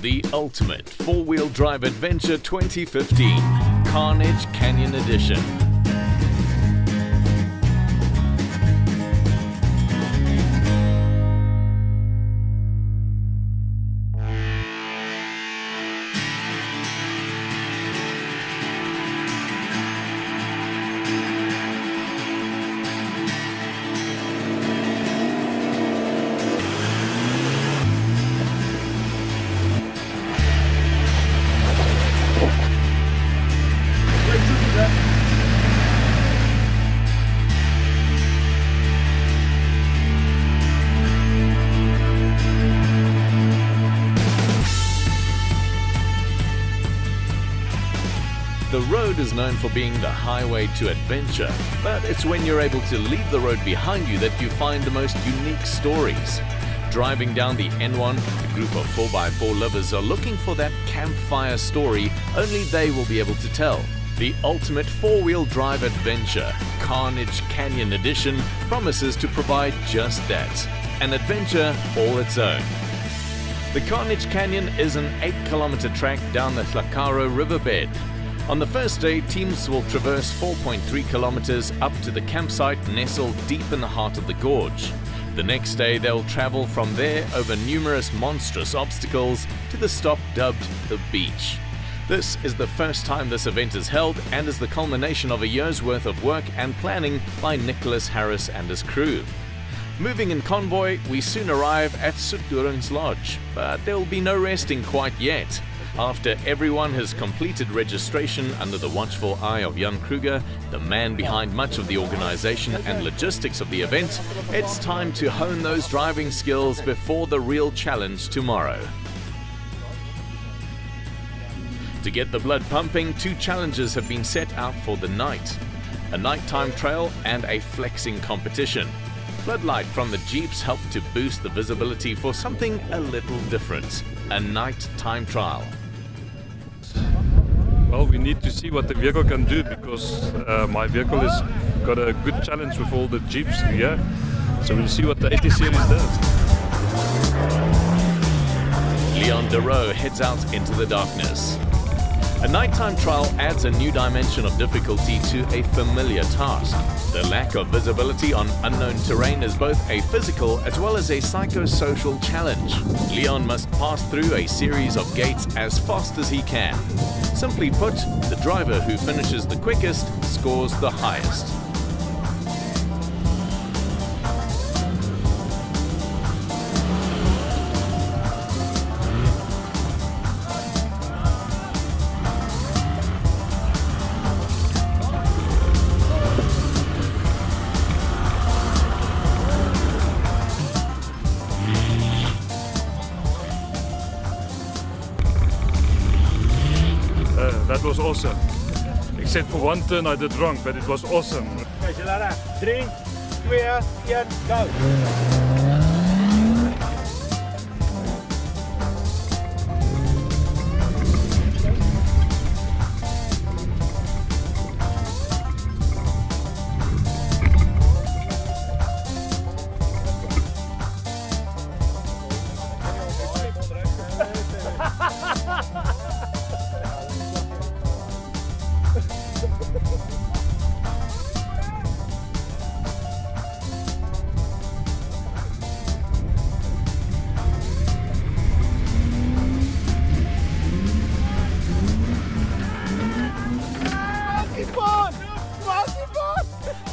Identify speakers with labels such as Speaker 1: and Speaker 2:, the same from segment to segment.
Speaker 1: the ultimate four-wheel drive adventure 2015, Carnage Canyon Edition. The road is known for being the highway to adventure, but it's when you're able to leave the road behind you that you find the most unique stories. Driving down the N1, a group of 4x4 lovers are looking for that campfire story only they will be able to tell. The ultimate four-wheel drive adventure, Carnage Canyon Edition, promises to provide just that, an adventure all its own. The Carnage Canyon is an 8-kilometer track down the Tlacaro riverbed. On the first day, teams will traverse 4.3 kilometers up to the campsite nestled deep in the heart of the gorge. The next day, they'll travel from there over numerous monstrous obstacles to the stop dubbed the beach. This is the first time this event is held and is the culmination of a year's worth of work and planning by Nicholas Harris and his crew. Moving in convoy, we soon arrive at Soetdoring's Lodge, but there will be no resting quite yet. After everyone has completed registration under the watchful eye of Jan Kruger, the man behind much of the organization and logistics of the event, it's time to hone those driving skills before the real challenge tomorrow. To get the blood pumping, 2 challenges have been set out for the night: a nighttime trail and a flexing competition. Floodlight from the Jeeps helped to boost the visibility for something a little different: a night-time trial.
Speaker 2: Well, we need to see what the vehicle can do because my vehicle has got a good challenge with all the Jeeps here. So we'll see what the 80 series does.
Speaker 1: Leon Deroux heads out into the darkness. A nighttime trial adds a new dimension of difficulty to a familiar task. The lack of visibility on unknown terrain is both a physical as well as a psychosocial challenge. Leon must pass through a series of gates as fast as he can. Simply put, the driver who finishes the quickest scores the highest.
Speaker 2: That was awesome. Except for one turn I did wrong, but it was awesome.
Speaker 3: Okay, Lara, 3, 2, 1, go!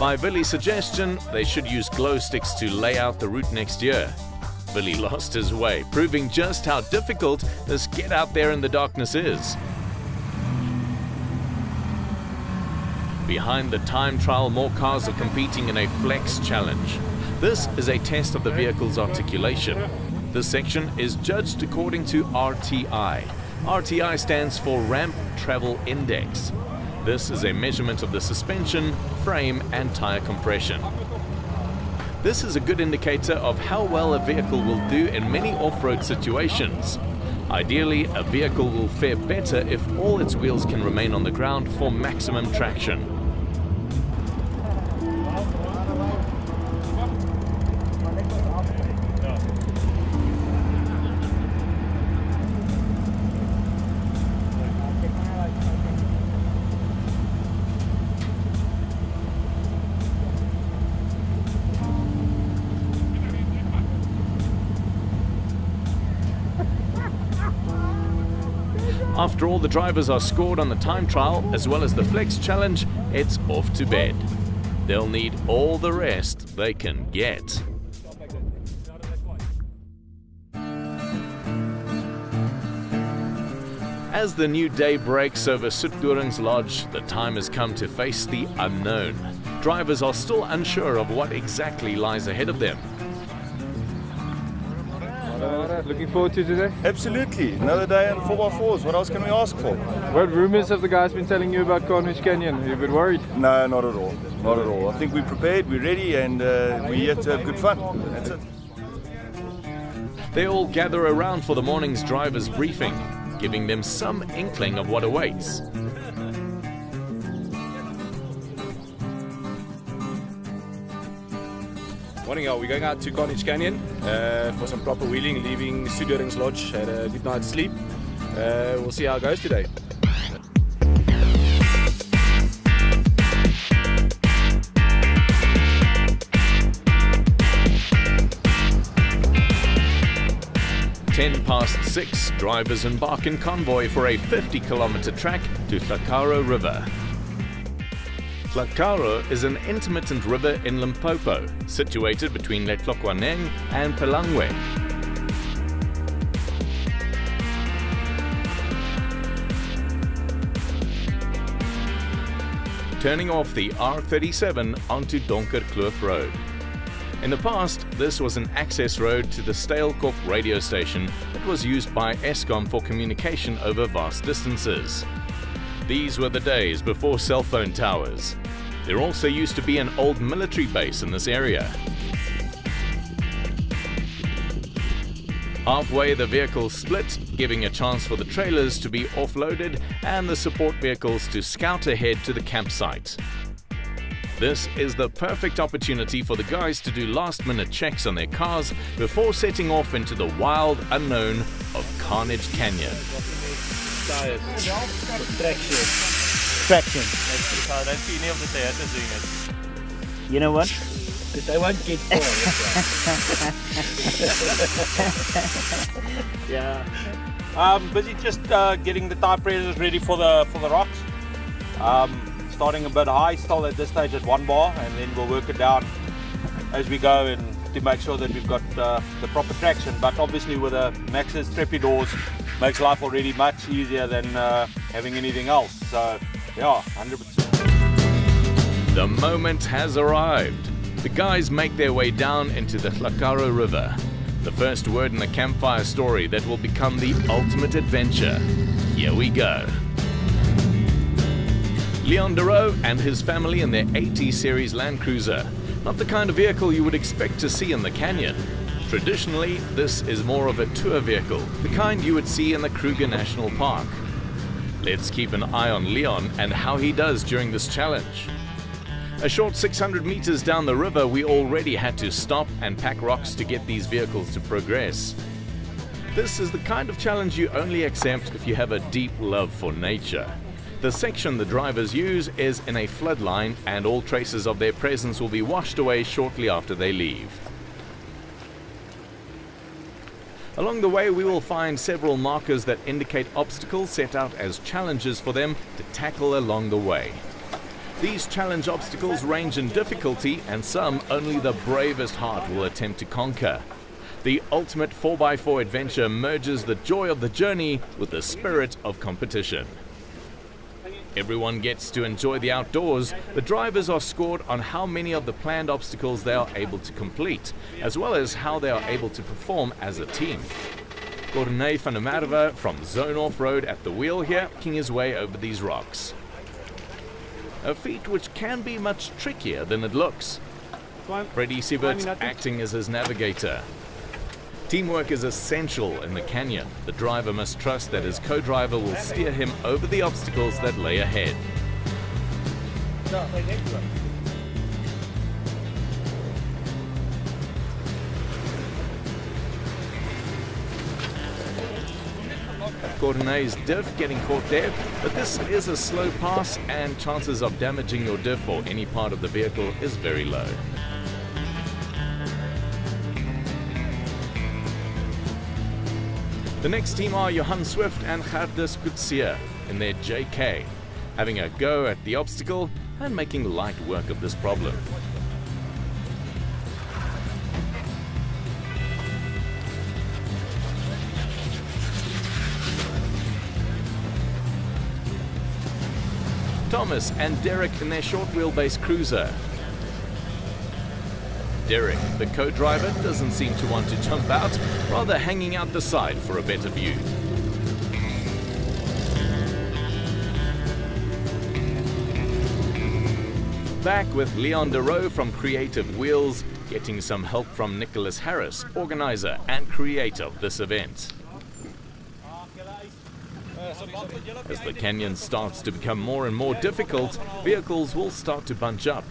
Speaker 1: By Billy's suggestion, they should use glow sticks to lay out the route next year. Billy lost his way, proving just how difficult this get out there in the darkness is. Behind the time trial, more cars are competing in a flex challenge. This is a test of the vehicle's articulation. This section is judged according to RTI. RTI stands for Ramp Travel Index. This is a measurement of the suspension, frame and tire compression. This is a good indicator of how well a vehicle will do in many off-road situations. Ideally, a vehicle will fare better if all its wheels can remain on the ground for maximum traction. After all the drivers are scored on the time trial, as well as the flex challenge, it's off to bed. They'll need all the rest they can get. As the new day breaks over Soetdoring's Lodge, the time has come to face the unknown. Drivers are still unsure of what exactly lies ahead of them.
Speaker 4: Looking forward to today?
Speaker 5: Absolutely. Another day on 4x4s. What else can we ask for?
Speaker 4: What rumours have the guys been telling you about Carnage Canyon? Are you a bit worried?
Speaker 5: No, not at all. Not at all. I think we're prepared, we're ready, and we're here to have good fun. That's it.
Speaker 1: They all gather around for the morning's drivers' briefing, giving them some inkling of what awaits.
Speaker 6: Morning, y'all. We're going out to Carnage Canyon for some proper wheeling, leaving Soetdoring's Lodge. Had a good night's sleep. We'll see how it goes today.
Speaker 1: Past 6, drivers embark in convoy for a 50-kilometer trek to Hlakaro River. Hlakaro is an intermittent river in Limpopo, situated between Letlokwaneng and Pelangwe. Turning off the R37 onto Donkerkloof Road. In the past, this was an access road to the Staalkop radio station that was used by Eskom for communication over vast distances. These were the days before cell phone towers. There also used to be an old military base in this area. Halfway, the vehicles split, giving a chance for the trailers to be offloaded and the support vehicles to scout ahead to the campsite. This is the perfect opportunity for the guys to do last-minute checks on their cars before setting off into the wild unknown of Carnage Canyon.
Speaker 3: Traction.
Speaker 5: I don't see any of the Toyotas doing it.
Speaker 3: You know what? They won't get far.
Speaker 7: Yeah. Busy just getting the tire pressures ready for the rocks. Starting a bit high still at this stage at 1 bar, and then we'll work it down as we go and to make sure that we've got the proper traction. But obviously with the Maxxis Treppy doors makes life already much easier than having anything else. So yeah, 100%.
Speaker 1: The moment has arrived. The guys make their way down into the Hlakaro River. The first word in the campfire story that will become the ultimate adventure. Here we go. Leon Deroux and his family in their AT Series Land Cruiser. Not the kind of vehicle you would expect to see in the canyon. Traditionally, this is more of a tour vehicle, the kind you would see in the Kruger National Park. Let's keep an eye on Leon and how he does during this challenge. A short 600 meters down the river, we already had to stop and pack rocks to get these vehicles to progress. This is the kind of challenge you only accept if you have a deep love for nature. The section the drivers use is in a floodline, and all traces of their presence will be washed away shortly after they leave. Along the way, we will find several markers that indicate obstacles set out as challenges for them to tackle along the way. These challenge obstacles range in difficulty, and some only the bravest heart will attempt to conquer. The ultimate 4x4 adventure merges the joy of the journey with the spirit of competition. Everyone gets to enjoy the outdoors. The drivers are scored on how many of the planned obstacles they are able to complete, as well as how they are able to perform as a team. Corneille van der Merwe from Zone Off-Road at the wheel here, making his way over these rocks. A feat which can be much trickier than it looks. Freddie Siebert acting as his navigator. Teamwork is essential in the canyon. The driver must trust that his co-driver will steer him over the obstacles that lay ahead. Corneille's diff getting caught there, but this is a slow pass and chances of damaging your diff or any part of the vehicle is very low. The next team are Johan Swift and Gerdus Gutsia in their JK, having a go at the obstacle and making light work of this problem. Thomas and Derek in their short wheelbase cruiser. Derek, the co-driver, doesn't seem to want to jump out, rather hanging out the side for a better view. Back with Leon DeRoe from Creative Wheels, getting some help from Nicholas Harris, organizer and creator of this event. As the canyon starts to become more and more difficult, vehicles will start to bunch up.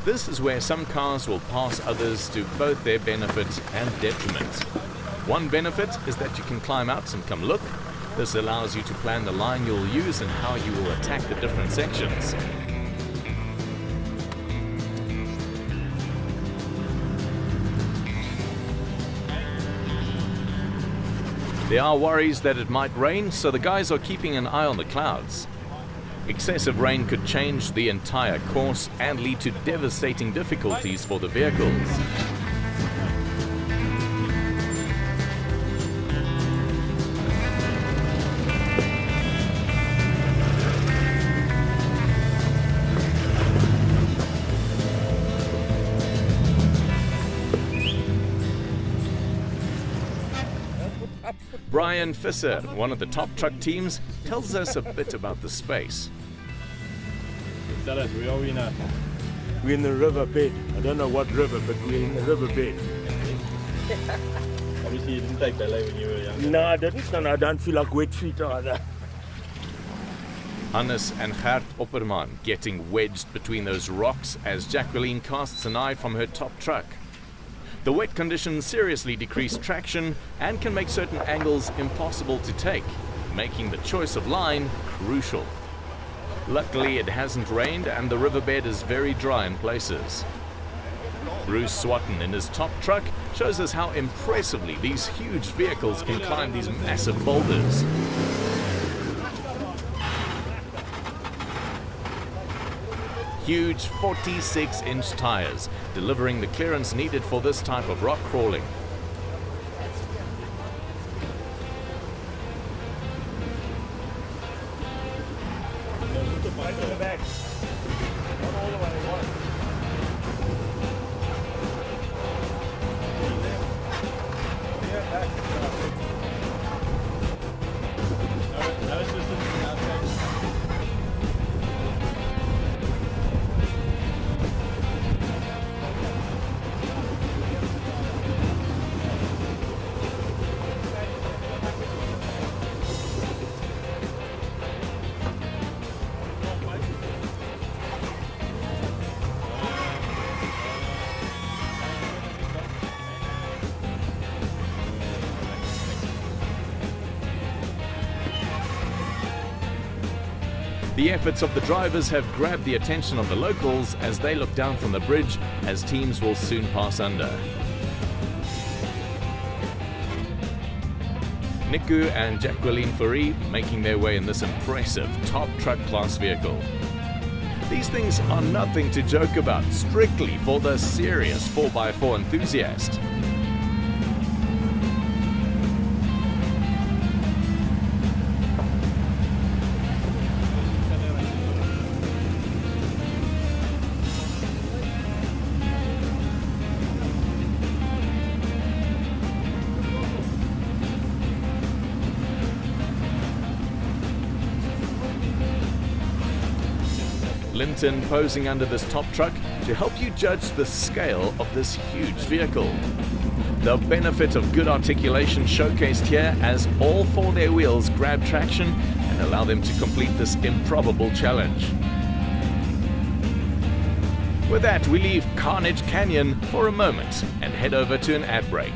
Speaker 1: This is where some cars will pass others to both their benefit and detriment. One benefit is that you can climb out and come look. This allows you to plan the line you'll use and how you will attack the different sections. There are worries that it might rain, so the guys are keeping an eye on the clouds. Excessive rain could change the entire course and lead to devastating difficulties for the vehicles. Brian Fisser, one of the top truck teams, tells us a bit about the space.
Speaker 8: Tell us, we're in the riverbed. I don't know what river, but we're in the riverbed.
Speaker 3: Obviously, you didn't take ballet when you were young.
Speaker 8: No, I didn't, and I don't feel like wet feet either.
Speaker 1: Hannes and Gert Opperman getting wedged between those rocks as Jacqueline casts an eye from her top truck. The wet conditions seriously decrease traction and can make certain angles impossible to take, making the choice of line crucial. Luckily, it hasn't rained and the riverbed is very dry in places. Bruce Swatton in his top truck shows us how impressively these huge vehicles can climb these massive boulders. Huge 46-inch tires, delivering the clearance needed for this type of rock crawling. The efforts of the drivers have grabbed the attention of the locals as they look down from the bridge, as teams will soon pass under. Niku and Jacqueline Fourie making their way in this impressive top truck class vehicle. These things are nothing to joke about, strictly for the serious 4x4 enthusiast. Linton posing under this top truck to help you judge the scale of this huge vehicle. The benefit of good articulation showcased here as all four of their wheels grab traction and allow them to complete this improbable challenge. With that, we leave Carnage Canyon for a moment and head over to an ad break.